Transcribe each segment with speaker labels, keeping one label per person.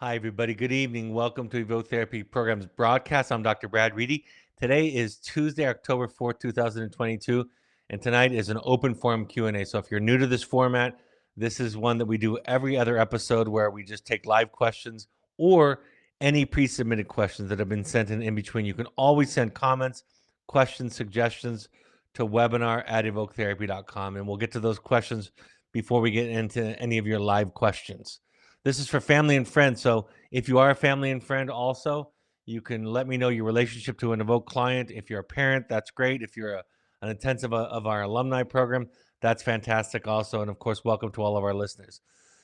Speaker 1: Hi, everybody. Good evening. Welcome to Evoke Therapy Program's broadcast. I'm Dr. Brad Reedy. Today is Tuesday, October 4th, 2022, and tonight is an open forum Q&A. So if you're new to this format, this is one that we do every other episode where we just take live questions or any pre-submitted questions that have been sent in between. You can always send comments, questions, suggestions to webinar@evoketherapy.com, and we'll get to those questions before we get into any of your live questions. This is for family and friends. So if you are a family and friend also, you can let me know your relationship to an Evoke client. If you're a parent, that's great. If you're an intensive of our alumni program, that's fantastic also. And of course, welcome to all of our listeners.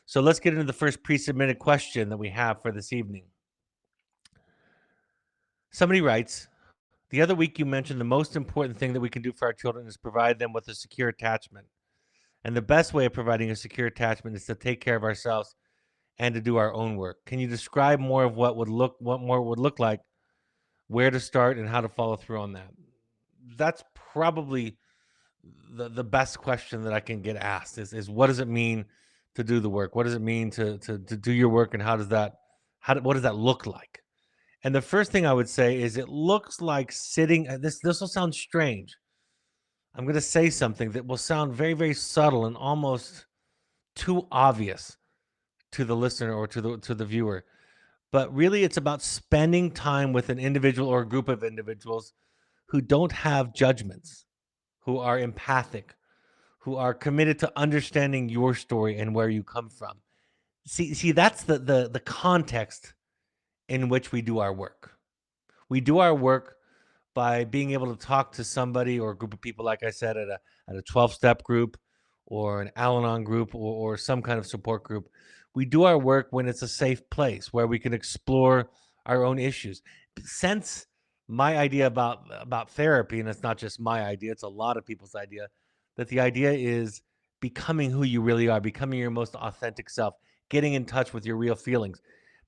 Speaker 1: So let's get into the first pre-submitted question that we have for this evening. Somebody writes, the other week you mentioned the most important thing that we can do for our children is provide them with a secure attachment. And the best way of providing a secure attachment is to take care of ourselves and to do our own work. Can you describe more of what more would look like, where to start, and how to follow through on that? That's probably the best question that I can get asked is what does it mean to do the work? What does it mean to do your work, and what does that look like? And the first thing I would say is it looks like sitting. This will sound strange. I'm going to say something that will sound very, very subtle and almost too obvious to the listener or to the viewer. But really, it's about spending time with an individual or a group of individuals who don't have judgments, who are empathic, who are committed to understanding your story and where you come from. See, that's the context in which we do our work. We do our work by being able to talk to somebody or a group of people, like I said, at a 12-step group or an Al-Anon group or some kind of support group. We do our work when it's a safe place where we can explore our own issues. Since my idea about therapy, and it's not just my idea, it's a lot of people's idea, that the idea is becoming who you really are, becoming your most authentic self, getting in touch with your real feelings,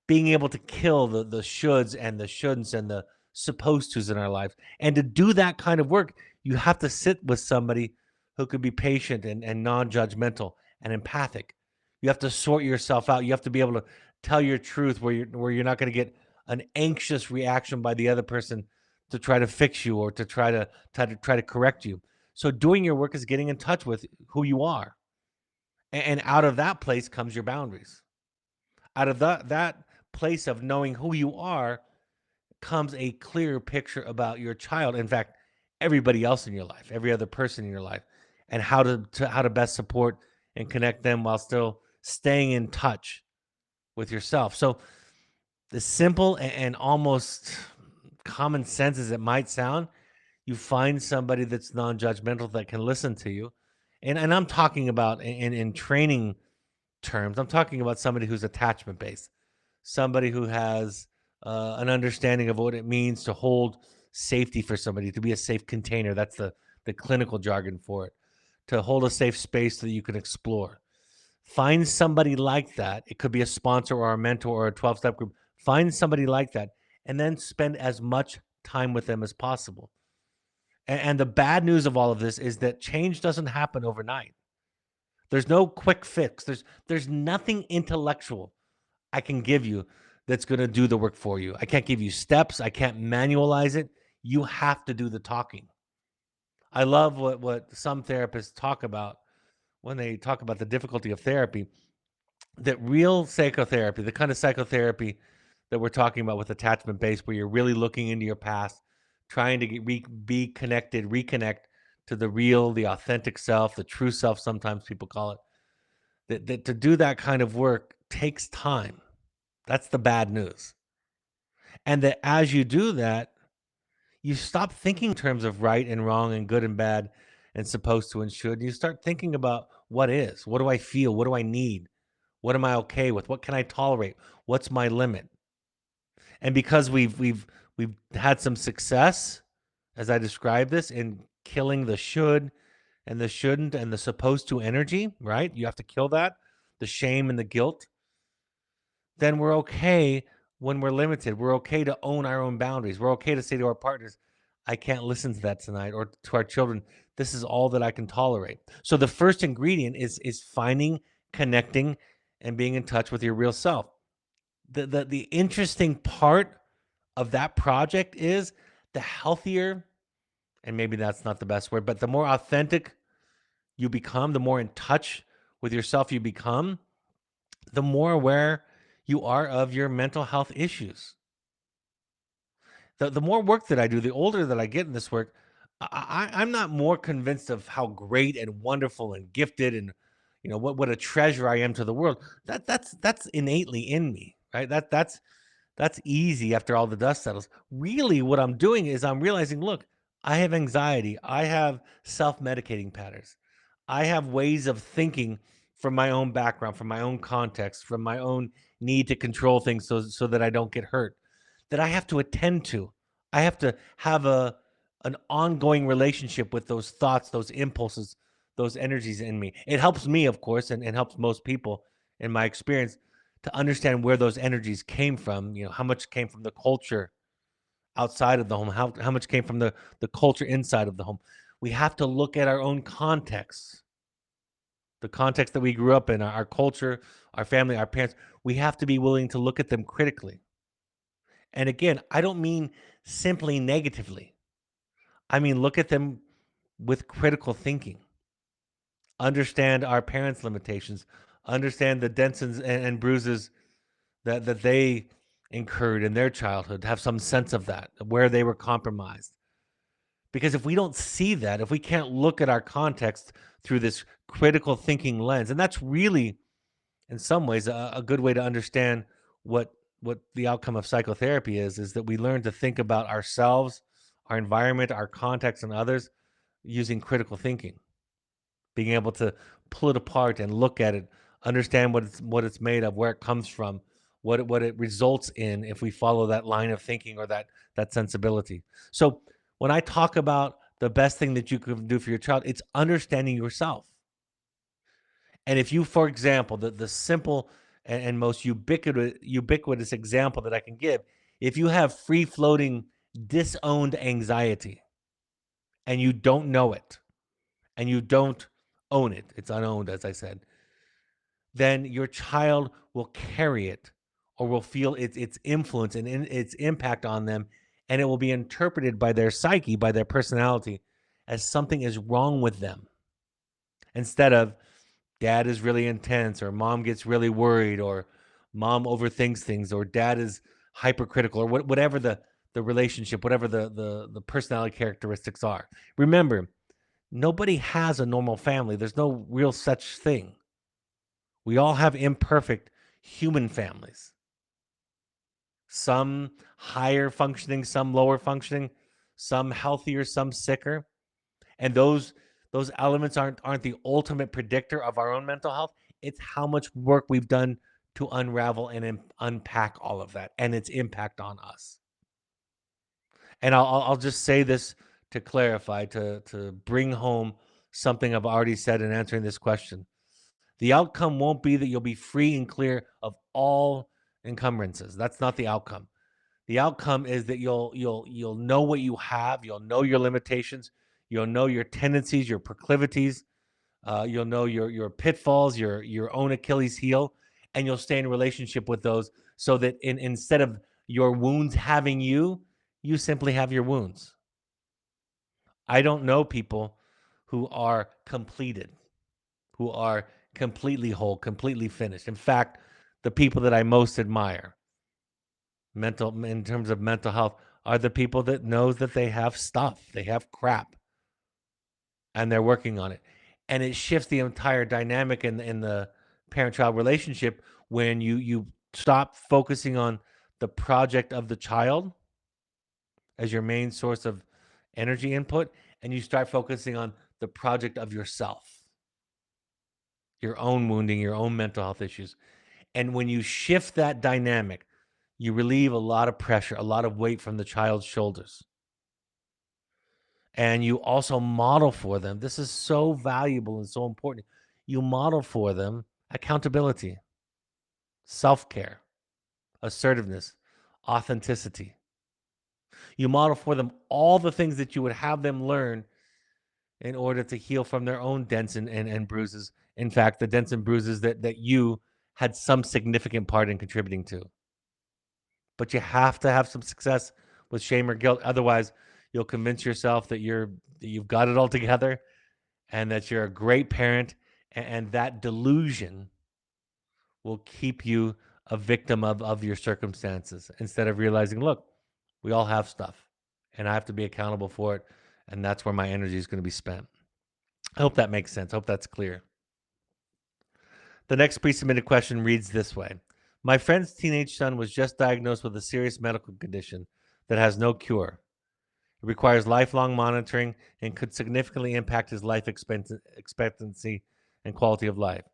Speaker 1: being able to kill the shoulds and the shouldn'ts and the supposed tos in our life. And to do that kind of work, you have to sit with somebody who could be patient and non-judgmental and empathic. You have to sort yourself out. You have to be able to tell your truth where you're not going to get an anxious reaction by the other person to try to fix you or to try to correct you. So doing your work is getting in touch with who you are. And out of that place comes your boundaries. Out of that place of knowing who you are comes a clearer picture about your child. In fact, everybody else in your life, every other person in your life, and how to best support and connect them while still staying in touch with yourself. So, the simple and almost common sense as it might sound, you find somebody that's non-judgmental that can listen to you. And I'm talking about in training terms, I'm talking about somebody who's attachment based, somebody who has an understanding of what it means to hold safety for somebody, to be a safe container. That's the clinical jargon for it. To hold a safe space so that you can explore. Find somebody like that. It could be a sponsor or a mentor or a 12-step group. Find somebody like that and then spend as much time with them as possible. And the bad news of all of this is that change doesn't happen overnight. There's no quick fix. There's nothing intellectual I can give you that's going to do the work for you. I can't give you steps. I can't manualize it. You have to do the talking. I love what some therapists talk about when they talk about the difficulty of therapy, that real psychotherapy, the kind of psychotherapy that we're talking about with attachment based, where you're really looking into your past, trying to be connected, reconnect to the real, the authentic self, the true self, sometimes people call it, that to do that kind of work takes time. That's the bad news. And that as you do that, you stop thinking in terms of right and wrong and good and bad and supposed to and should. You start thinking about what is, what do I feel? What do I need? What am I okay with? What can I tolerate? What's my limit? And because we've had some success, as I described this, in killing the should and the shouldn't and the supposed to energy, right? You have to kill that, the shame and the guilt. Then we're okay when we're limited. We're okay to own our own boundaries. We're okay to say to our partners, I can't listen to that tonight, or to our children, this is all that I can tolerate. So the first ingredient is finding, connecting, and being in touch with your real self. The interesting part of that project is the healthier, and maybe that's not the best word, but the more authentic you become, the more in touch with yourself you become, the more aware you are of your mental health issues. The more work that I do, the older that I get in this work, I'm not more convinced of how great and wonderful and gifted and what a treasure I am to the world. That's innately in me, right? That's easy after all the dust settles. Really, what I'm doing is I'm realizing, look, I have anxiety. I have self-medicating patterns. I have ways of thinking from my own background, from my own context, from my own need to control things so that I don't get hurt, that I have to attend to. I have to have an ongoing relationship with those thoughts, those impulses, those energies in me. It helps me, of course, and helps most people in my experience to understand where those energies came from, how much came from the culture outside of the home, how much came from the culture inside of the home. We have to look at our own context, the context that we grew up in, our culture, our family, our parents. We have to be willing to look at them critically. And again, I don't mean simply negatively. I mean, look at them with critical thinking. Understand our parents' limitations. Understand the dents and bruises that they incurred in their childhood. Have some sense of that, where they were compromised. Because if we don't see that, if we can't look at our context through this critical thinking lens, and that's really, in some ways, a good way to understand what what the outcome of psychotherapy is that we learn to think about ourselves, our environment, our context, and others using critical thinking, being able to pull it apart and look at it, understand what it's made of, where it comes from, what it results in if we follow that line of thinking or that sensibility. So when I talk about the best thing that you can do for your child, it's understanding yourself. And if you, for example, the simple and most ubiquitous example that I can give, if you have free floating disowned anxiety and you don't know it and you don't own it, it's unowned, as I said, then your child will carry it or will feel its influence and its impact on them, and it will be interpreted by their psyche, by their personality, as something is wrong with them, instead of dad is really intense, or mom gets really worried, or mom overthinks things, or dad is hypercritical, or whatever the relationship, whatever the personality characteristics are. Remember, nobody has a normal family. There's no real such thing. We all have imperfect human families. Some higher functioning, some lower functioning, some healthier, some sicker. And those elements aren't the ultimate predictor of our own mental health. It's how much work we've done to unravel and unpack all of that and its impact on us. And I'll just say this to clarify, to bring home something I've already said in answering this question. The outcome won't be that you'll be free and clear of all encumbrances. That's not the outcome. The outcome is that you'll know what you have, you'll know your limitations, you'll know your tendencies, your proclivities, you'll know your pitfalls, your own Achilles heel, and you'll stay in relationship with those so that instead of your wounds having you, you simply have your wounds. I don't know people who are completed, who are completely whole, completely finished. In fact, the people that I most admire, mental in terms of mental health, are the people that knows that they have stuff, they have crap, and they're working on it. And it shifts the entire dynamic in the parent-child relationship when you stop focusing on the project of the child as your main source of energy input, and you start focusing on the project of yourself, your own wounding, your own mental health issues. And when you shift that dynamic, you relieve a lot of pressure, a lot of weight from the child's shoulders. And you also model for them. This is so valuable and so important. You model for them accountability, self care, assertiveness, authenticity. You model for them all the things that you would have them learn in order to heal from their own dents and bruises. In fact, the dents and bruises that you had some significant part in contributing to. but you have to have some success with shame or guilt. Otherwise, you'll convince yourself that you've got it all together and that you're a great parent, and that delusion will keep you a victim of your circumstances instead of realizing, look, we all have stuff and I have to be accountable for it. And that's where my energy is going to be spent. I hope that makes sense. I hope that's clear. The next pre submitted question reads this way: My friend's teenage son was just diagnosed with a serious medical condition that has no cure. It requires lifelong monitoring and could significantly impact his life expectancy and quality of life.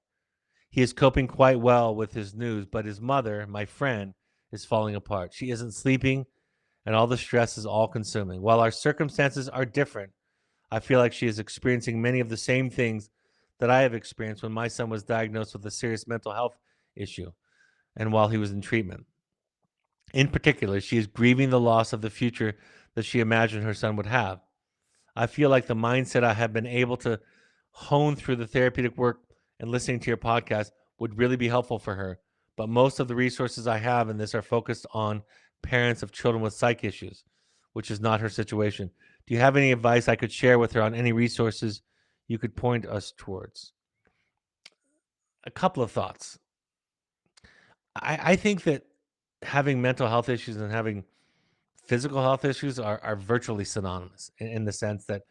Speaker 1: He is coping quite well with his news, but his mother, my friend, is falling apart. She isn't sleeping, and all the stress is all consuming. While our circumstances are different, I feel like she is experiencing many of the same things that I have experienced when my son was diagnosed with a serious mental health issue and while he was in treatment. In particular, she is grieving the loss of the future that she imagined her son would have. I feel like the mindset I have been able to hone through the therapeutic work and listening to your podcast would really be helpful for her. But most of the resources I have in this are focused on parents of children with psych issues, which is not her situation. Do you have any advice I could share with her on any resources you could point us towards? A couple of thoughts. I think that having mental health issues and having physical health issues are virtually synonymous in the sense that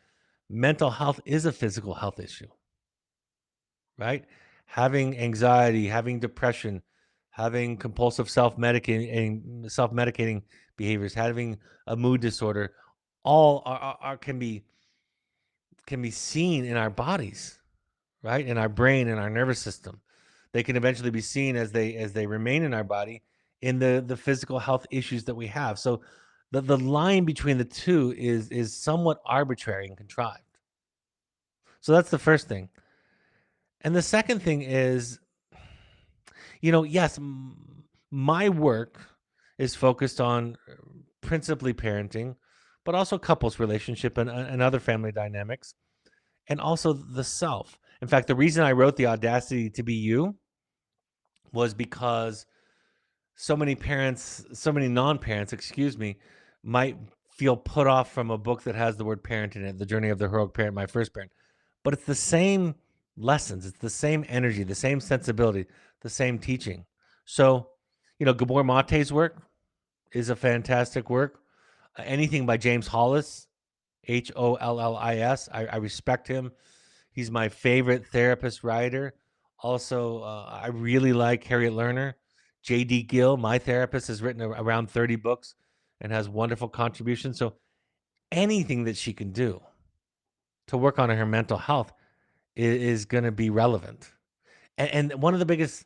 Speaker 1: mental health is a physical health issue, right? Having anxiety, having depression, having compulsive self-medicating behaviors, having a mood disorder, all can be seen in our bodies, right? In our brain, in our nervous system. They can eventually be seen as they remain in our body in the physical health issues that we have. So the line between the two is somewhat arbitrary and contrived. So that's the first thing. And the second thing is, yes, my work is focused on principally parenting, but also couples relationship and other family dynamics, and also the self. In fact, the reason I wrote The Audacity to Be You was because so many parents, so many non-parents, excuse me, might feel put off from a book that has the word parent in it, The Journey of the Heroic Parent, My First Parent. But it's the same lessons, it's the same energy, the same sensibility, the same teaching. So, Gabor Mate's work is a fantastic work. Anything by James Hollis, Hollis, I respect him. He's my favorite therapist writer. Also, I really like Harriet Lerner. J.D. Gill, my therapist, has written around 30 books and has wonderful contributions. So anything that she can do to work on her mental health is going to be relevant. And one of the biggest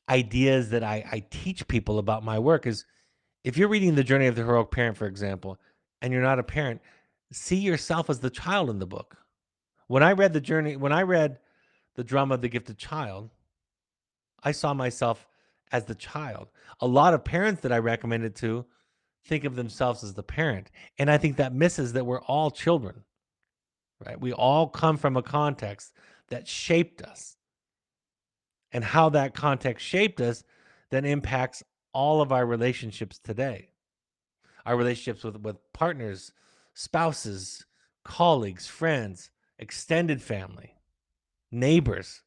Speaker 1: ideas that I teach people about my work is, if you're reading The Journey of the Heroic Parent, for example, and you're not a parent, see yourself as the child in the book. When I read The Drama of the Gifted Child, I saw myself as the child. A lot of parents that I recommended to think of themselves as the parent. And I think that misses that we're all children, right? We all come from a context that shaped us. And how that context shaped us then impacts all of our relationships today. Our relationships with partners, spouses, colleagues, friends, extended family, neighbors,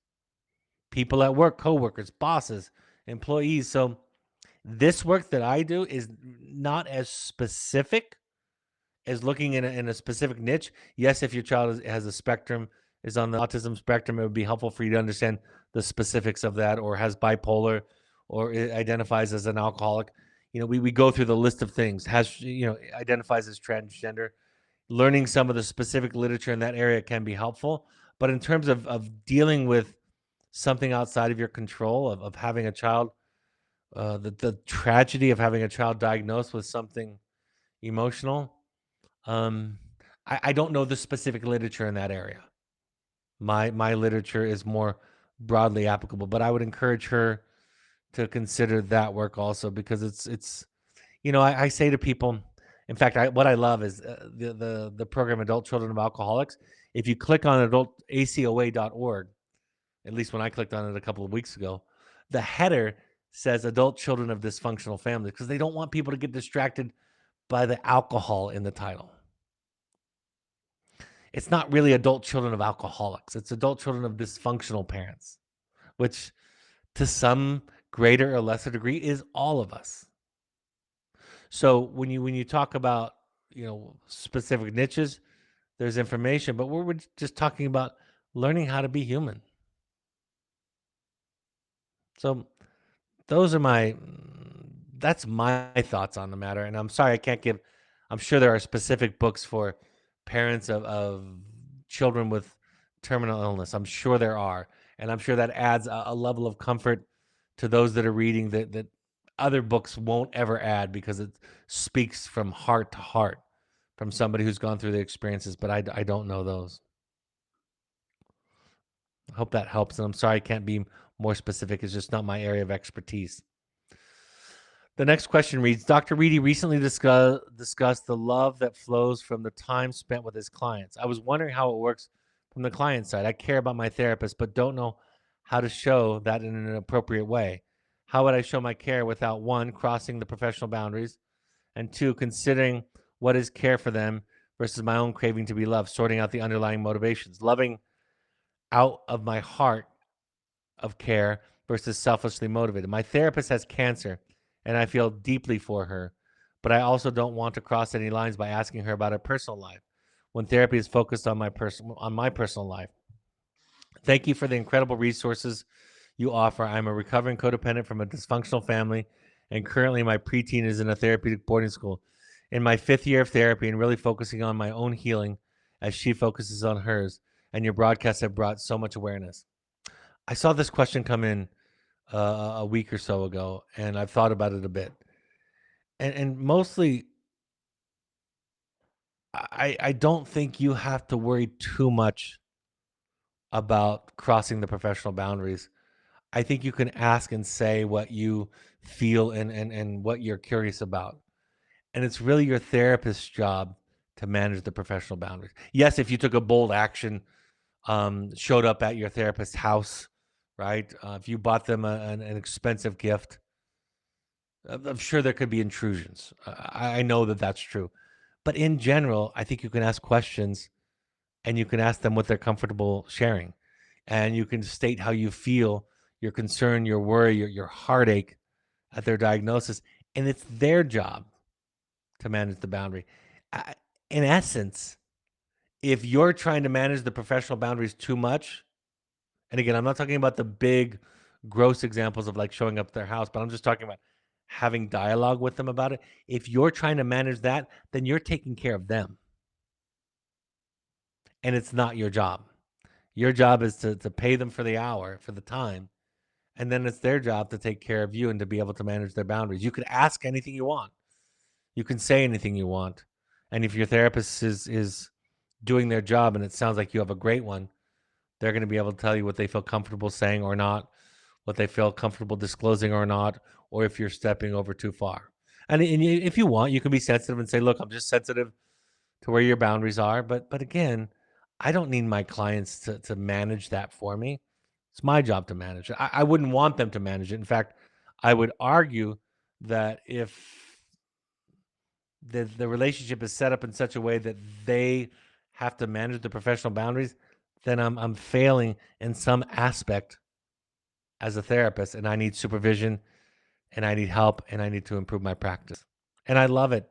Speaker 1: people at work, coworkers, bosses, employees. So this work that I do is not as specific as looking in a specific niche. Yes, if your child has a spectrum, is on the autism spectrum, it would be helpful for you to understand the specifics of that, or has bipolar, or it identifies as an alcoholic. We go through the list of things, identifies as transgender. Learning some of the specific literature in that area can be helpful. But in terms of dealing with something outside of your control, of having a child, the tragedy of having a child diagnosed with something emotional, I don't know the specific literature in that area. My literature is more broadly applicable, but I would encourage her to consider that work also, because it's I say to people, in fact, what I love is the program Adult Children of Alcoholics. If you click on adultacoa.org, at least when I clicked on it a couple of weeks ago, the header says adult children of dysfunctional families because they don't want people to get distracted by the alcohol in the title. It's not really adult children of alcoholics. It's adult children of dysfunctional parents, which to some greater or lesser degree is all of us. So when you talk about, specific niches, there's information, but we're just talking about learning how to be human. So those are that's my thoughts on the matter. And I'm sorry I can't give. I'm sure there are specific books for parents of children with terminal illness. I'm sure there are, and I'm sure that adds a level of comfort to those that are reading that other books won't ever add because it speaks from heart to heart from somebody who's gone through the experiences. But I don't know those. I hope that helps. And I'm sorry I can't be more specific. It's just not my area of expertise. The next question reads, Dr. Reedy recently discussed the love that flows from the time spent with his clients. I was wondering how it works from the client side. I care about my therapist, but don't know how to show that in an appropriate way. How would I show my care without, one, crossing the professional boundaries, and two, considering what is care for them versus my own craving to be loved, sorting out the underlying motivations, loving out of my heart of care versus selfishly motivated. My therapist has cancer and I feel deeply for her, but I also don't want to cross any lines by asking her about her personal life when therapy is focused on my personal life. Thank you for the incredible resources you offer. I'm a recovering codependent from a dysfunctional family, and currently my preteen is in a therapeutic boarding school. In my 5th year of therapy and really focusing on my own healing as she focuses on hers, and your broadcasts have brought so much awareness. I saw this question come in a week or so ago, and I've thought about it a bit. And mostly, I don't think you have to worry too much about crossing the professional boundaries. I think you can ask and say what you feel and what you're curious about. And it's really your therapist's job to manage the professional boundaries. Yes, if you took a bold action, showed up at your therapist's house, right? If you bought them an expensive gift, I'm sure there could be intrusions. I know that that's true. But in general, I think you can ask questions and you can ask them what they're comfortable sharing. And you can state how you feel, your concern, your worry, your heartache at their diagnosis. And it's their job to manage the boundary. I, in essence, if you're trying to manage the professional boundaries too much, and again, I'm not talking about the big, gross examples of like showing up at their house, but I'm just talking about having dialogue with them about it. If you're trying to manage that, then you're taking care of them. And it's not your job. Your job is to pay them for the hour, for the time. And then it's their job to take care of you and to be able to manage their boundaries. You could ask anything you want. You can say anything you want. And if your therapist is doing their job and it sounds like you have a great one, they're going to be able to tell you what they feel comfortable saying or not, what they feel comfortable disclosing or not, or if you're stepping over too far. And if you want, you can be sensitive and say, "Look, I'm just sensitive to where your boundaries are." But again, I don't need my clients to manage that for me. It's my job to manage it. I wouldn't want them to manage it. In fact, I would argue that if the relationship is set up in such a way that they have to manage the professional boundaries, then I'm failing in some aspect as a therapist, and I need supervision, and I need help, and I need to improve my practice. And I love it.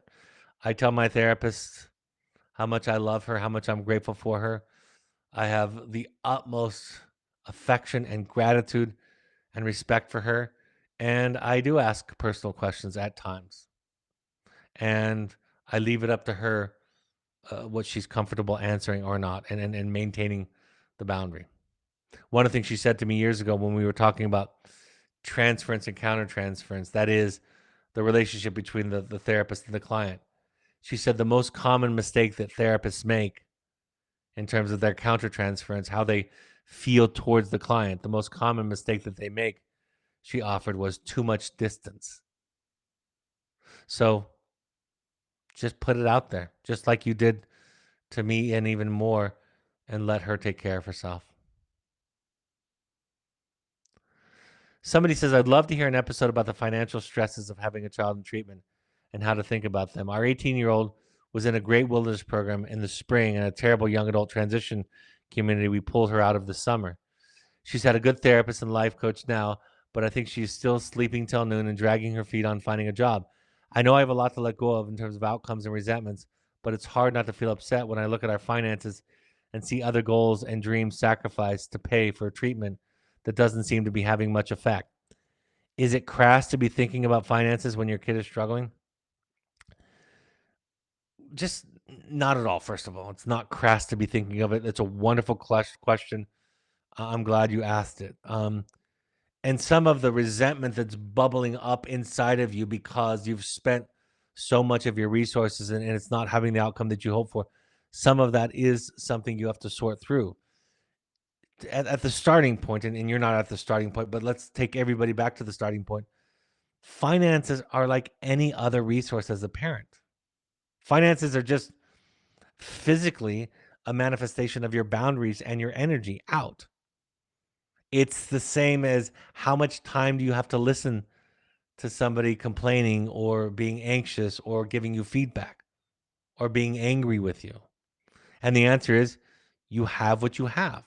Speaker 1: I tell my therapist how much I love her, how much I'm grateful for her. I have the utmost affection and gratitude and respect for her. And I do ask personal questions at times. And I leave it up to her what she's comfortable answering or not and maintaining the boundary. One of the things she said to me years ago when we were talking about transference and countertransference, that is the relationship between the therapist and the client. She said the most common mistake that therapists make in terms of their countertransference, how they feel towards the client, the most common mistake that they make, she offered, was too much distance. So just put it out there, just like you did to me and even more, and let her take care of herself. Somebody says, I'd love to hear an episode about the financial stresses of having a child in treatment and how to think about them. Our 18-year-old was in a great wilderness program in the spring and a terrible young adult transition community. We pulled her out of the summer. She's had a good therapist and life coach now, but I think she's still sleeping till noon and dragging her feet on finding a job. I know I have a lot to let go of in terms of outcomes and resentments, but it's hard not to feel upset when I look at our finances and see other goals and dreams sacrificed to pay for treatment that doesn't seem to be having much effect. Is it crass to be thinking about finances when your kid is struggling? Just not at all, first of all. It's not crass to be thinking of it. It's a wonderful question. I'm glad you asked it. And some of the resentment that's bubbling up inside of you because you've spent so much of your resources and it's not having the outcome that you hope for. Some of that is something you have to sort through at the starting point, and you're not at the starting point, but let's take everybody back to the starting point. Finances are like any other resource as a parent. Finances are just physically a manifestation of your boundaries and your energy out. It's the same as how much time do you have to listen to somebody complaining or being anxious or giving you feedback or being angry with you? And the answer is you have what you have.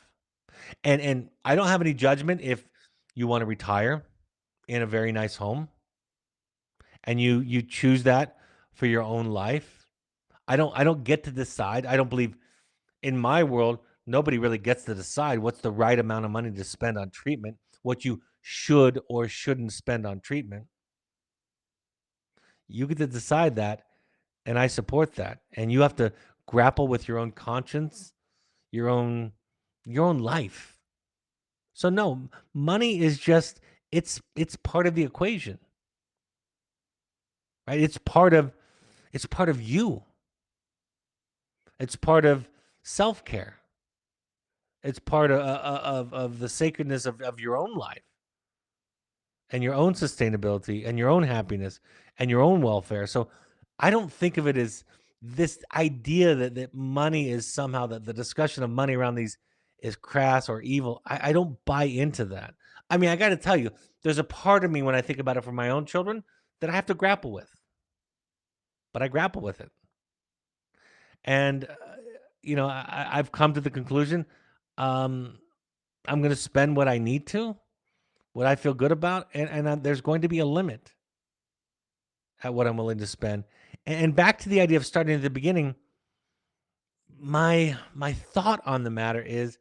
Speaker 1: And I don't have any judgment if you want to retire in a very nice home and you choose that for your own life. I don't get to decide. I don't believe in my world nobody really gets to decide what's the right amount of money to spend on treatment, what you should or shouldn't spend on treatment. You get to decide that, and I support that. And you have to grapple with your own conscience, your own life. So no, money is just it's part of the equation, right? It's part of you. It's part of self-care. It's part of the sacredness of your own life and your own sustainability and your own happiness and your own welfare. So I don't think of it as this idea that money is somehow that the discussion of money around these is crass or evil. I don't buy into that. I mean, I got to tell you, there's a part of me when I think about it for my own children that I have to grapple with, but I grapple with it. And, I've come to the conclusion um, I'm going to spend what I need to, what I feel good about, and there's going to be a limit at what I'm willing to spend. And back to the idea of starting at the beginning, my thought on the matter is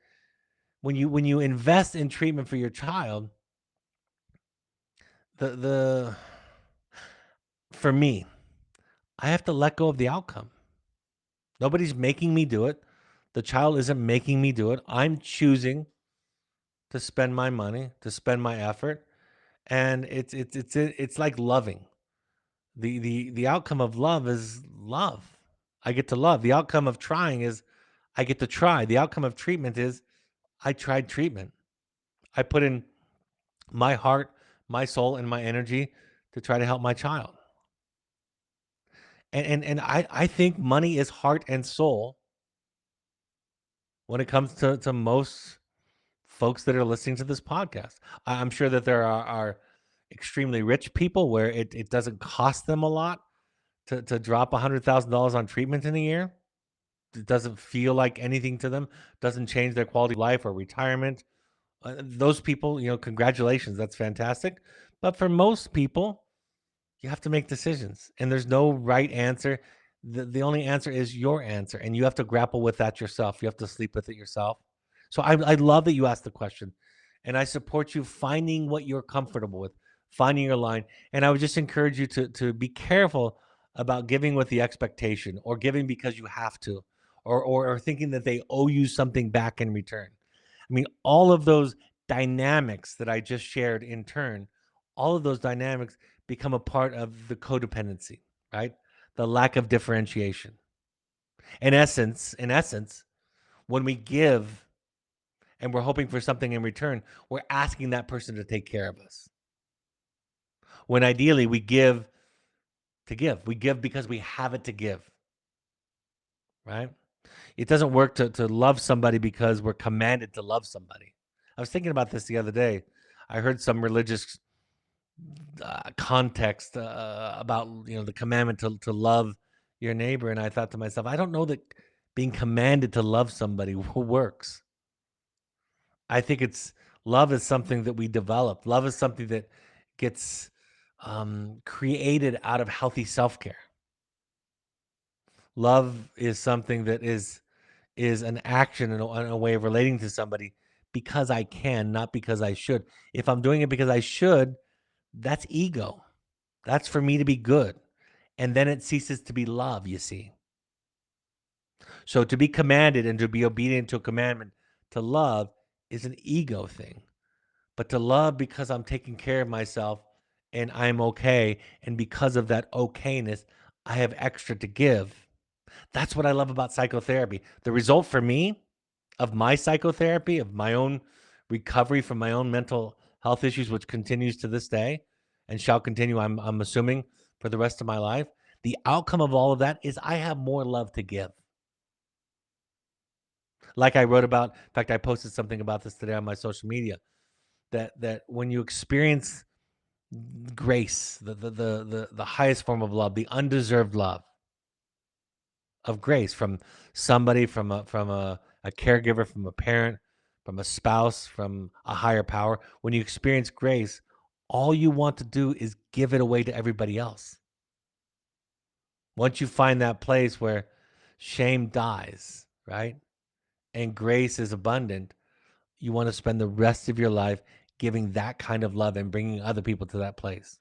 Speaker 1: when you invest in treatment for your child, the for me, I have to let go of the outcome. Nobody's making me do it. The child isn't making me do it. I'm choosing to spend my money, to spend my effort, and it's like loving. The outcome of love is love. I get to love. The outcome of trying is I get to try. The outcome of treatment is I tried treatment. I put in my heart, my soul, and my energy to try to help my child. And I think money is heart and soul when it comes to most folks that are listening to this podcast. I'm sure that there are extremely rich people where it doesn't cost them a lot to drop $100,000 on treatment in a year. It doesn't feel like anything to them, doesn't change their quality of life or retirement. Those people, congratulations, that's fantastic. But for most people, you have to make decisions, and there's no right answer. The only answer is your answer, and you have to grapple with that yourself. You have to sleep with it yourself. So I love that you asked the question, and I support you finding what you're comfortable with, finding your line. And I would just encourage you to be careful about giving with the expectation or giving because you have to, or thinking that they owe you something back in return. I mean, all of those dynamics that I just shared in turn, all of those dynamics become a part of the codependency, right? The lack of differentiation. In essence, when we give and we're hoping for something in return, we're asking that person to take care of us. When ideally we give to give. We give because we have it to give, right? It doesn't work to love somebody because we're commanded to love somebody. I was thinking about this the other day. I heard some religious context about the commandment to love your neighbor, and I thought to myself, I don't know that being commanded to love somebody works. I think it's love is something that we develop. Love is something that gets created out of healthy self care. Love is something that is an action and a way of relating to somebody because I can, not because I should. If I'm doing it because I should, that's ego. That's for me to be good. And then it ceases to be love, you see. So to be commanded and to be obedient to a commandment to love is an ego thing. But to love because I'm taking care of myself and I'm okay. And because of that okayness, I have extra to give. That's what I love about psychotherapy. The result for me of my psychotherapy, of my own recovery from my own mental health issues, which continues to this day and shall continue, I'm assuming, for the rest of my life. The outcome of all of that is I have more love to give. Like I wrote about, in fact, I posted something about this today on my social media. That when you experience grace, the highest form of love, the undeserved love of grace from somebody, from a caregiver, from a parent, from a spouse, from a higher power. When you experience grace, all you want to do is give it away to everybody else. Once you find that place where shame dies, right? And grace is abundant, you want to spend the rest of your life giving that kind of love and bringing other people to that place.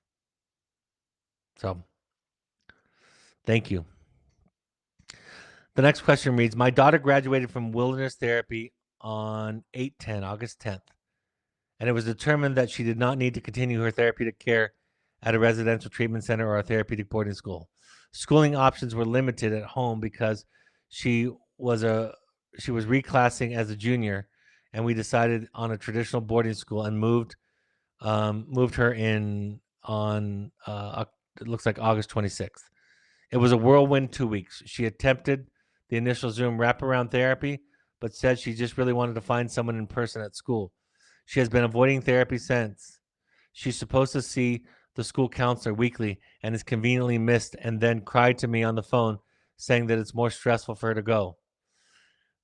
Speaker 1: So, thank you. The next question reads, my daughter graduated from wilderness therapy on 8/10, August 10th, and it was determined that she did not need to continue her therapeutic care at a residential treatment center or a therapeutic boarding school. Schooling options were limited at home because she was a she was reclassing as a junior, and we decided on a traditional boarding school and moved her in on it looks like August 26th. It was a whirlwind 2 weeks. She attempted the initial Zoom wraparound therapy, but said she just really wanted to find someone in person at school. She has been avoiding therapy since. She's supposed to see the school counselor weekly and is conveniently missed, and then cried to me on the phone saying that it's more stressful for her to go.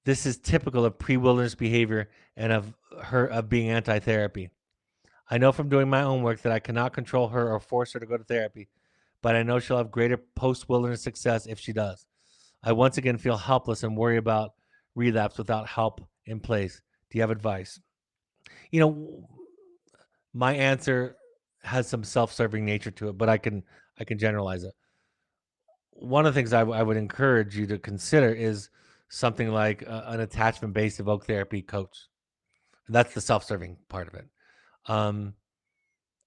Speaker 1: This is typical of pre-wilderness behavior and of being anti-therapy. I know from doing my own work that I cannot control her or force her to go to therapy, but I know she'll have greater post-wilderness success if she does. I once again feel helpless and worry about relapse without help in place. Do you have advice? You know, my answer has some self-serving nature to it, but I can generalize it. One of the things I would encourage you to consider is something like an attachment-based evoke therapy coach. That's the self-serving part of it. Um,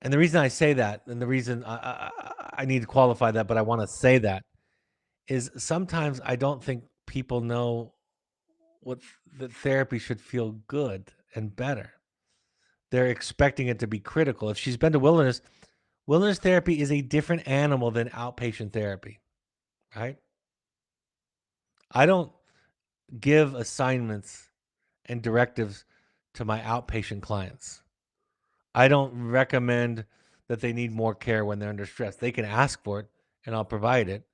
Speaker 1: and the reason I say that, and the reason I need to qualify that, but I want to say that is sometimes I don't think people know what that therapy should feel good and better. They're expecting it to be critical. If she's been to wilderness therapy is a different animal than outpatient therapy, right? I don't give assignments and directives to my outpatient clients. I don't recommend that they need more care when they're under stress. They can ask for it and I'll provide it.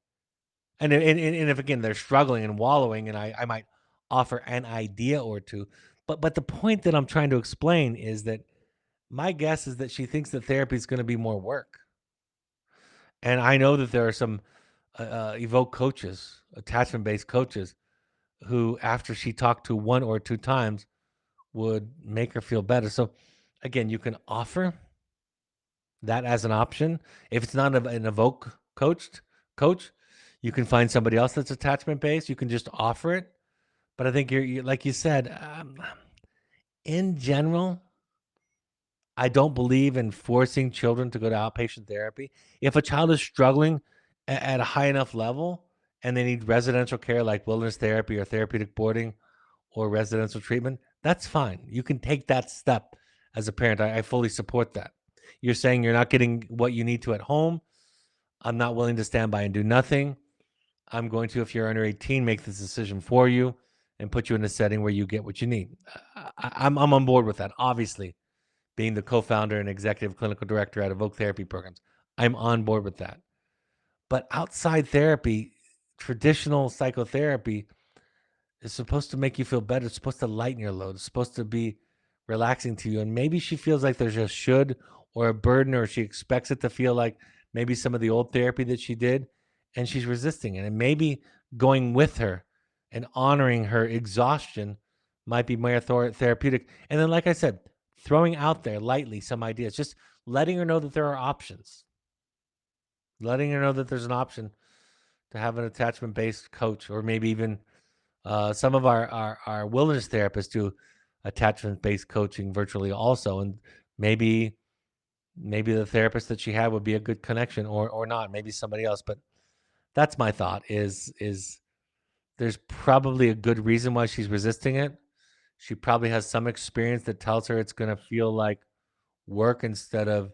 Speaker 1: And if again they're struggling and wallowing, and I might offer an idea or two. But the point that I'm trying to explain is that my guess is that she thinks that therapy is going to be more work. And I know that there are some evoke coaches, attachment based coaches, who after she talked to one or two times would make her feel better. So again, you can offer that as an option. If it's not an evoke coach, you can find somebody else that's attachment based. You can just offer it. But I think you're like you said, in general, I don't believe in forcing children to go to outpatient therapy. If a child is struggling at a high enough level and they need residential care like wilderness therapy or therapeutic boarding or residential treatment, that's fine. You can take that step as a parent. I fully support that. You're saying you're not getting what you need to at home. I'm not willing to stand by and do nothing. I'm going to, if you're under 18, make this decision for you and put you in a setting where you get what you need. I'm on board with that, obviously, being the co-founder and executive clinical director at Evoke Therapy Programs. I'm on board with that. But outside therapy, traditional psychotherapy is supposed to make you feel better. It's supposed to lighten your load. It's supposed to be relaxing to you. And maybe she feels like there's a should or a burden, or she expects it to feel like maybe some of the old therapy that she did, and she's resisting it. And maybe going with her and honoring her exhaustion might be more therapeutic. And then, like I said, throwing out there lightly some ideas, just letting her know that there are options, letting her know that there's an option to have an attachment based coach, or maybe even some of our wilderness therapists do attachment based coaching virtually also, and maybe the therapist that she had would be a good connection, or not, maybe somebody else. But that's my thought. Is there's probably a good reason why she's resisting it. She probably has some experience that tells her it's going to feel like work instead of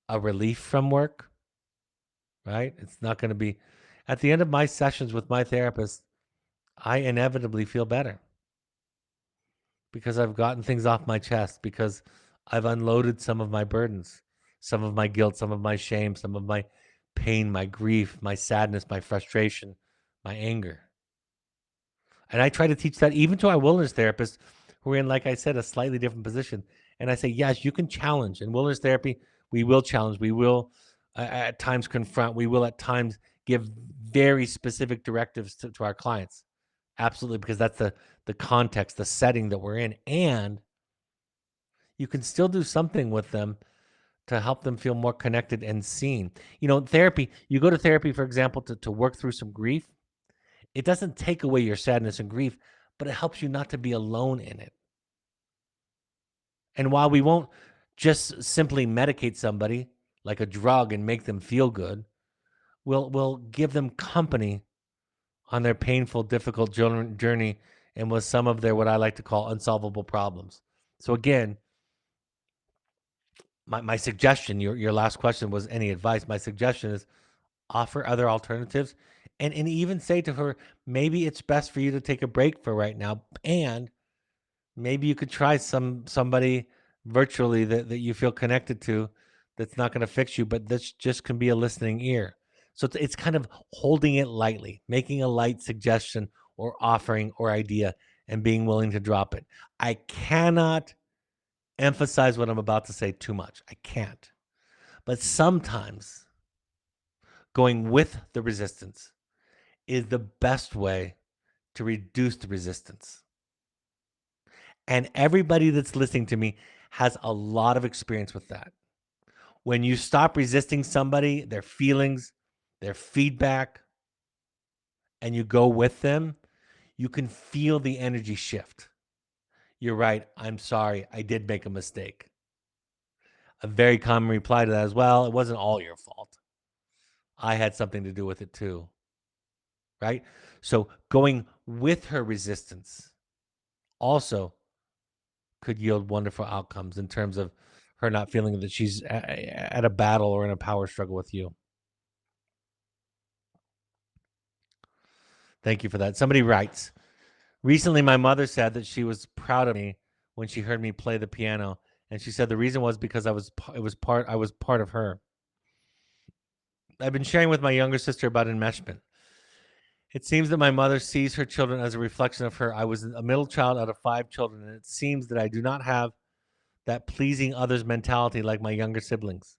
Speaker 1: a relief from work, right? It's not going to be. At the end of my sessions with my therapist, I inevitably feel better because I've gotten things off my chest, because I've unloaded some of my burdens, some of my guilt, some of my shame, some of my pain, my grief, my sadness, my frustration, my anger. And I try to teach that even to our wilderness therapists who are in, like I said, a slightly different position. And I say, yes, you can challenge. In wilderness therapy, we will challenge. We will at times confront. We will at times give very specific directives to our clients. Absolutely, because that's the context, the setting that we're in. And you can still do something with them to help them feel more connected and seen. Therapy, you go to therapy, for example, to work through some grief. It doesn't take away your sadness and grief, but it helps you not to be alone in it. And while we won't just simply medicate somebody like a drug and make them feel good, we'll give them company on their painful, difficult journey, and with some of their, what I like to call, unsolvable problems. So again, my suggestion, your last question was any advice. My suggestion is offer other alternatives, and even say to her, maybe it's best for you to take a break for right now, and maybe you could try somebody virtually that you feel connected to, that's not going to fix you, but this just can be a listening ear. So it's kind of holding it lightly, making a light suggestion or offering or idea, and being willing to drop it. I cannot emphasize what I'm about to say too much. I can't. But sometimes going with the resistance is the best way to reduce the resistance. And everybody that's listening to me has a lot of experience with that. When you stop resisting somebody, their feelings, their feedback, and you go with them, you can feel the energy shift. You're right. I'm sorry. I did make a mistake. A very common reply to that as well. It wasn't all your fault. I had something to do with it too. Right? So going with her resistance also could yield wonderful outcomes in terms of her not feeling that she's at a battle or in a power struggle with you. Thank you for that. Somebody writes, recently my mother said that she was proud of me when she heard me play the piano, and she said the reason was because I was part of her. I've been sharing with my younger sister about enmeshment. It seems that my mother sees her children as a reflection of her. I was a middle child out of 5 children, and it seems that I do not have that pleasing others mentality like my younger siblings.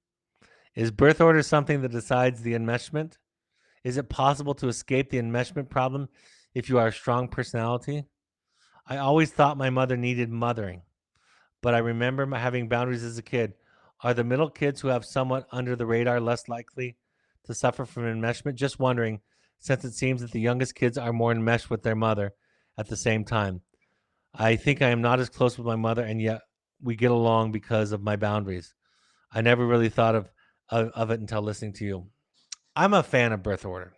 Speaker 1: Is birth order something that decides the enmeshment? Is it possible to escape the enmeshment problem if you are a strong personality? I always thought my mother needed mothering, but I remember having boundaries as a kid. Are the middle kids who have somewhat under the radar less likely to suffer from enmeshment? Just wondering, since it seems that the youngest kids are more enmeshed with their mother at the same time. I think I am not as close with my mother, and yet we get along because of my boundaries. I never really thought of it until listening to you. I'm a fan of birth order.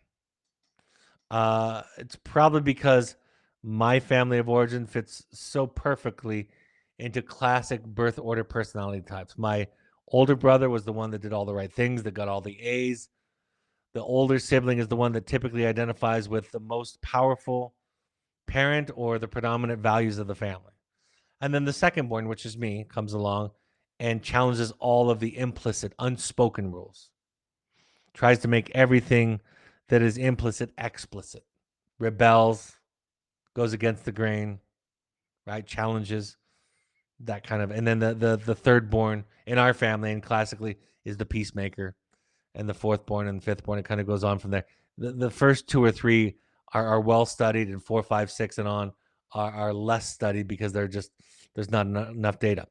Speaker 1: It's probably because my family of origin fits so perfectly into classic birth order personality types. My older brother was the one that did all the right things, that got all the A's. The older sibling is the one that typically identifies with the most powerful parent or the predominant values of the family. And then the second born, which is me, comes along and challenges all of the implicit, unspoken rules. Tries to make everything that is implicit explicit. Rebels, goes against the grain, right? Challenges that kind of, and then the third born in our family and classically is the peacemaker, and the fourth born and the fifth born. It kind of goes on from there. The first two or three are well studied, and 4, 5, 6, and on are less studied because they're just there's not enough data.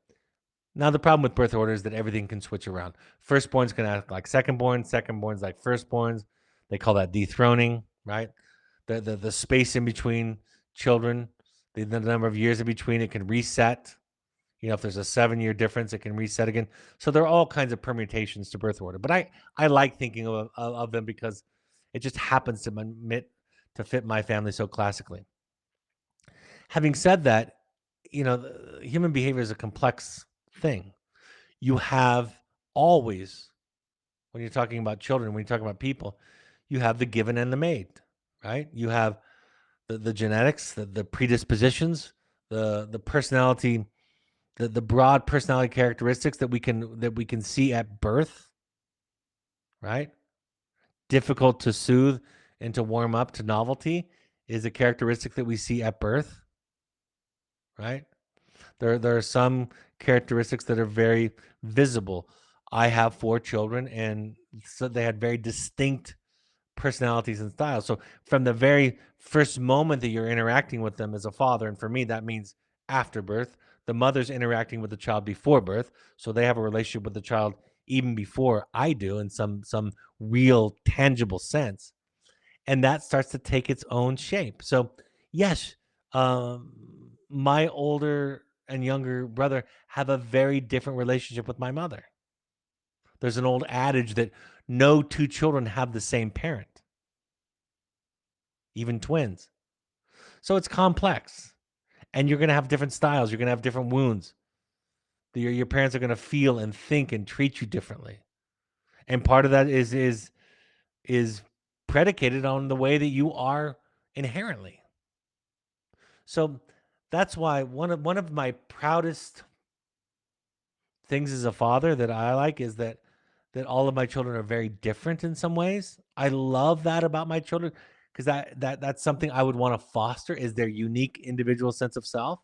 Speaker 1: Now the problem with birth order is that everything can switch around. Firstborns can act like secondborns like firstborns. They call that dethroning, right? The space in between children, the number of years in between, it can reset. If there's a 7-year difference, it can reset again. So there are all kinds of permutations to birth order. But I like thinking of them because it just happens to fit my family so classically. Having said that, human behavior is a complex thing. You have always, when you're talking about children, when you're talking about people, you have the given and the made, right? You have the genetics, the predispositions, the personality, the broad personality characteristics that we can see at birth, right? Difficult to soothe and to warm up to novelty is a characteristic that we see at birth, right? There are some characteristics that are very visible. I have 4 children, and so they had very distinct personalities and styles. So from the very first moment that you're interacting with them as a father, and for me that means after birth, the mother's interacting with the child before birth, so they have a relationship with the child even before I do in some real tangible sense, and that starts to take its own shape. So yes, my older and younger brother have a very different relationship with my mother. There's an old adage that no two children have the same parent, even twins. So it's complex, and you're going to have different styles. You're going to have different wounds. Your parents are going to feel and think and treat you differently, and part of that is predicated on the way that you are inherently. So that's why one of my proudest things as a father that I like is that all of my children are very different in some ways. I love that about my children because that's something I would want to foster is their unique individual sense of self.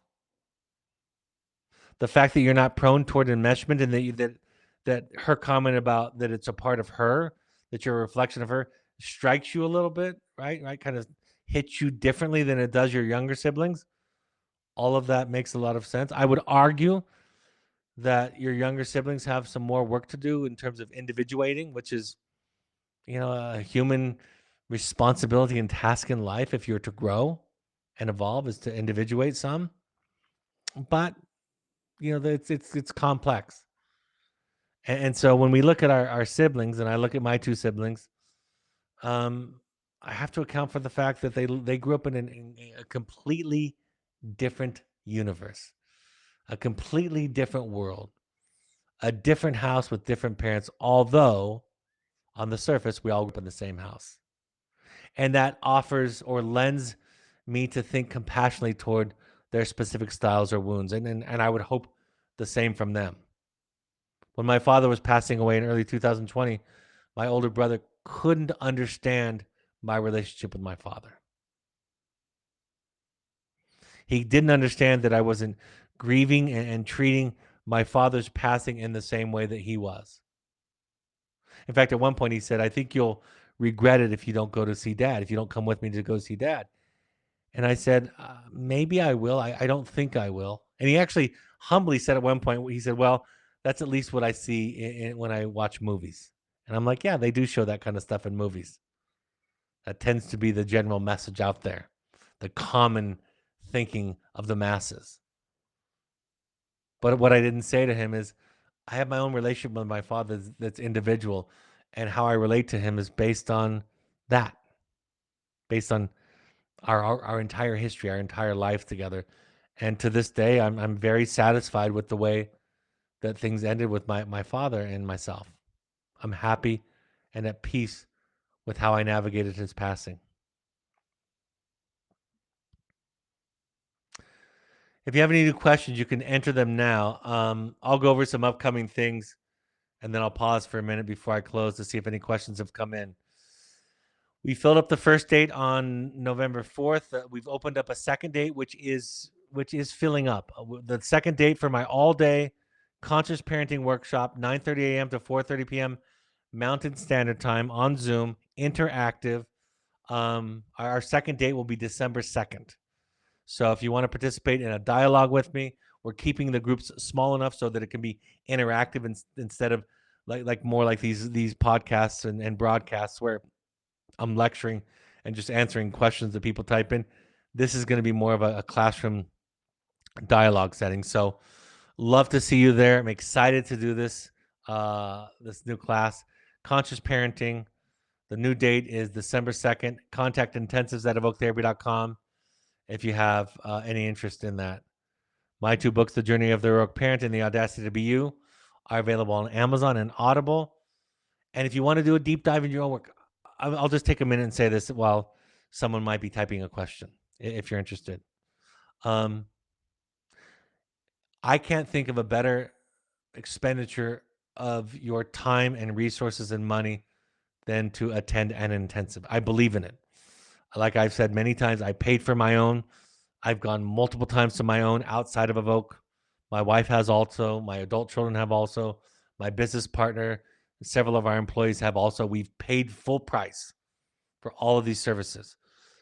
Speaker 1: The fact that you're not prone toward enmeshment and that her comment about that it's a part of her, that you're a reflection of her, strikes you a little bit, right? Right, kind of hits you differently than it does your younger siblings. All of that makes a lot of sense. I would argue that your younger siblings have some more work to do in terms of individuating, which is, a human responsibility and task in life if you're to grow and evolve is to individuate some. But, it's complex. And so when we look at our siblings, and I look at my 2 siblings, um, I have to account for the fact that they grew up in a completely different universe, a completely different world, a different house with different parents, although on the surface, we all grew up in the same house. And that offers or lends me to think compassionately toward their specific styles or wounds. And I would hope the same from them. When my father was passing away in early 2020, my older brother couldn't understand my relationship with my father. He didn't understand that I wasn't grieving and treating my father's passing in the same way that he was. In fact, at one point he said, I think you'll regret it if you don't go to see dad, if you don't come with me to go see dad. And I said, maybe I will. I don't think I will. And he actually humbly said at one point, he said, well, that's at least what I see when I watch movies. And I'm like, yeah, they do show that kind of stuff in movies. That tends to be the general message out there, the common thinking of the masses. But what I didn't say to him is, I have my own relationship with my father that's individual, and how I relate to him is based on that, based on our entire history, our entire life together. And to this day, I'm very satisfied with the way that things ended with my father and myself. I'm happy and at peace with how I navigated his passing. If you have any new questions, you can enter them now. I'll go over some upcoming things, and then I'll pause for a minute before I close to see if any questions have come in. We filled up the first date on November 4th. We've opened up a second date, which is filling up. The second date for my all-day conscious parenting workshop, 9:30 a.m. to 4:30 p.m. Mountain Standard Time on Zoom, interactive. Our second date will be December 2nd. So if you want to participate in a dialogue with me, we're keeping the groups small enough so that it can be interactive instead of like more like these podcasts and broadcasts where I'm lecturing and just answering questions that people type in. This is going to be more of a classroom dialogue setting. So love to see you there. I'm excited to do this this new class, Conscious Parenting. The new date is December 2nd. Contact intensives at evoketherapy.com if you have any interest in that. My two books, The Journey of the Heroic Parent and The Audacity to Be You, are available on Amazon and Audible. And if you want to do a deep dive in your own work, I'll just take a minute and say this while someone might be typing a question, if you're interested. I can't think of a better expenditure of your time and resources and money than to attend an intensive. I believe in it. Like I've said many times, I paid for my own. I've gone multiple times to my own outside of Evoke. My wife has also. My adult children have also. My business partner, several of our employees have also. We've paid full price for all of these services.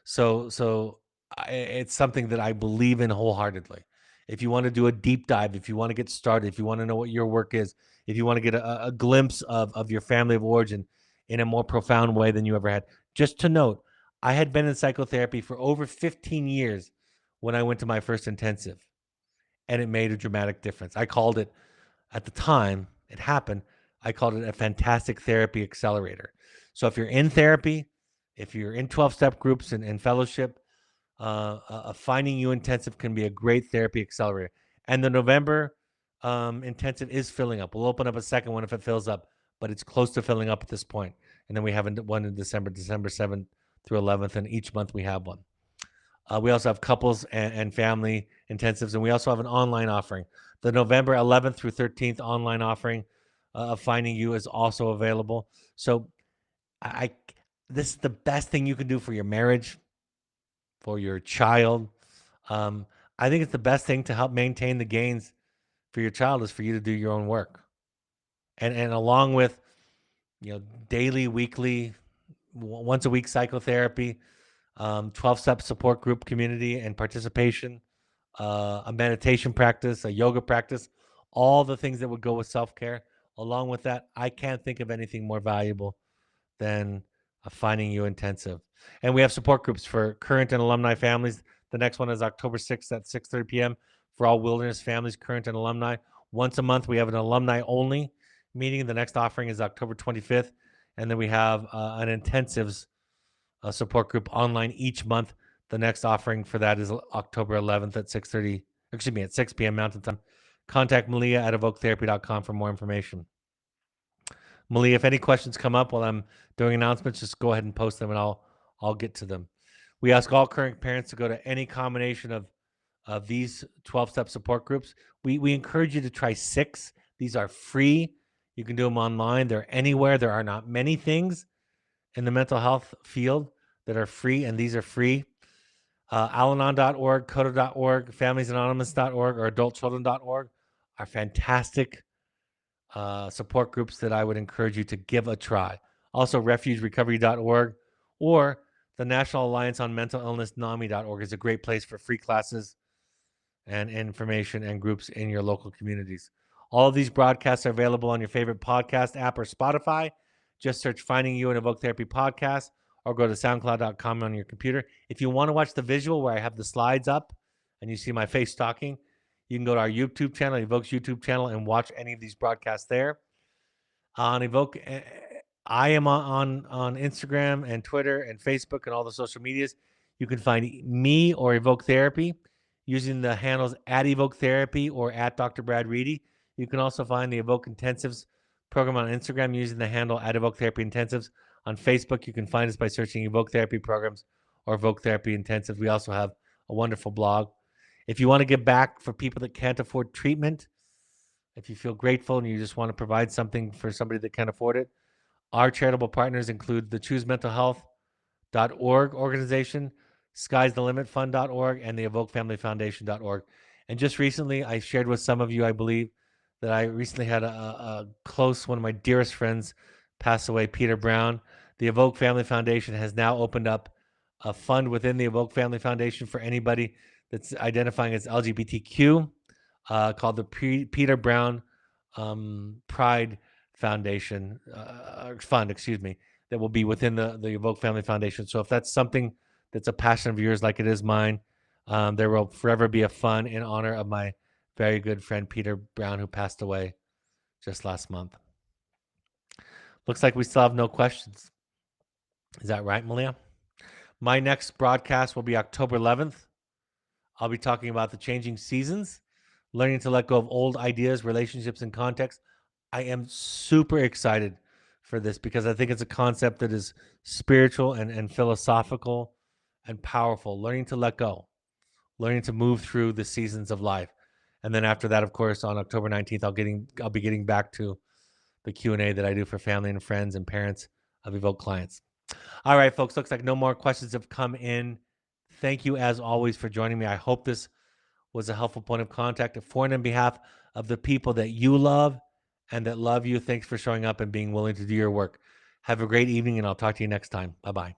Speaker 1: So it's something that I believe in wholeheartedly. If you want to do a deep dive, if you want to get started, if you want to know what your work is, if you want to get a glimpse of your family of origin in a more profound way than you ever had, just to note, I had been in psychotherapy for over 15 years when I went to my first intensive, and it made a dramatic difference. I called it, at the time it happened, I called it a fantastic therapy accelerator. So if you're in therapy, if you're in 12-step groups and fellowship, a Finding You intensive can be a great therapy accelerator. And the November intensive is filling up. We'll open up a second one if it fills up, but it's close to filling up at this point. And then we have one in December 7th through 11th, and each month we have one. We also have couples and family intensives, and we also have an online offering. The November 11th through 13th online offering of Finding You is also available. So this is the best thing you can do for your marriage, for your child. I think it's the best thing to help maintain the gains for your child is for you to do your own work. And along with, daily, weekly, once a week psychotherapy, 12-step support group community and participation, a meditation practice, a yoga practice, all the things that would go with self-care. Along with that, I can't think of anything more valuable than a Finding You intensive. And we have support groups for current and alumni families. The next one is October 6th at 6:30 p.m. for all wilderness families, current and alumni. Once a month, we have an alumni-only meeting. The next offering is October 25th. And then we have an intensives support group online each month. The next offering for that is October 11th at 6 p.m. Mountain Time. Contact Malia at evoketherapy.com for more information. Malia, if any questions come up while I'm doing announcements, just go ahead and post them and I'll get to them. We ask all current parents to go to any combination of these 12-step support groups. We encourage you to try 6. These are free. You can do them online. They're anywhere. There are not many things in the mental health field that are free, and these are free. Al-Anon.org, Coda.org, FamiliesAnonymous.org, or AdultChildren.org are fantastic support groups that I would encourage you to give a try. Also, RefugeRecovery.org or the National Alliance on Mental Illness, NAMI.org, is a great place for free classes and information and groups in your local communities. All of these broadcasts are available on your favorite podcast app or Spotify. Just search Finding You and Evoke Therapy Podcast, or go to soundcloud.com on your computer. If you want to watch the visual where I have the slides up and you see my face talking, you can go to our YouTube channel, Evoke's YouTube channel, and watch any of these broadcasts there. On Evoke, I am on Instagram and Twitter and Facebook and all the social medias. You can find me or Evoke Therapy using the handles at Evoke Therapy or at Dr. Brad Reedy. You can also find the Evoke Intensives program on Instagram using the handle at Evoke Therapy Intensives. On Facebook, you can find us by searching Evoke Therapy Programs or Evoke Therapy Intensive. We also have a wonderful blog. If you want to give back for people that can't afford treatment, if you feel grateful and you just want to provide something for somebody that can't afford it, our charitable partners include the ChooseMentalHealth.org organization, Sky's the Limit Fund.org, and the Evoke Family Foundation.org. And just recently, I shared with some of you, I believe, that I recently had a close, one of my dearest friends pass away, Peter Brown. The Evoke Family Foundation has now opened up a fund within the Evoke Family Foundation for anybody that's identifying as LGBTQ, called the Peter Brown Pride Foundation Fund, excuse me, that will be within the Evoke Family Foundation. So if that's something that's a passion of yours, like it is mine, there will forever be a fund in honor of my very good friend Peter Brown, who passed away just last month. Looks like we still have no questions. Is that right, Malia? My next broadcast will be October 11th. I'll be talking about the changing seasons, learning to let go of old ideas, relationships, and context. I am super excited for this because I think it's a concept that is spiritual and philosophical and powerful. Learning to let go, learning to move through the seasons of life. And then after that, of course, on October 19th, I'll be getting back to the Q&A that I do for family and friends and parents of Evoke clients. All right, folks, looks like no more questions have come in. Thank you, as always, for joining me. I hope this was a helpful point of contact for and on behalf of the people that you love and that love you. Thanks for showing up and being willing to do your work. Have a great evening, and I'll talk to you next time. Bye-bye.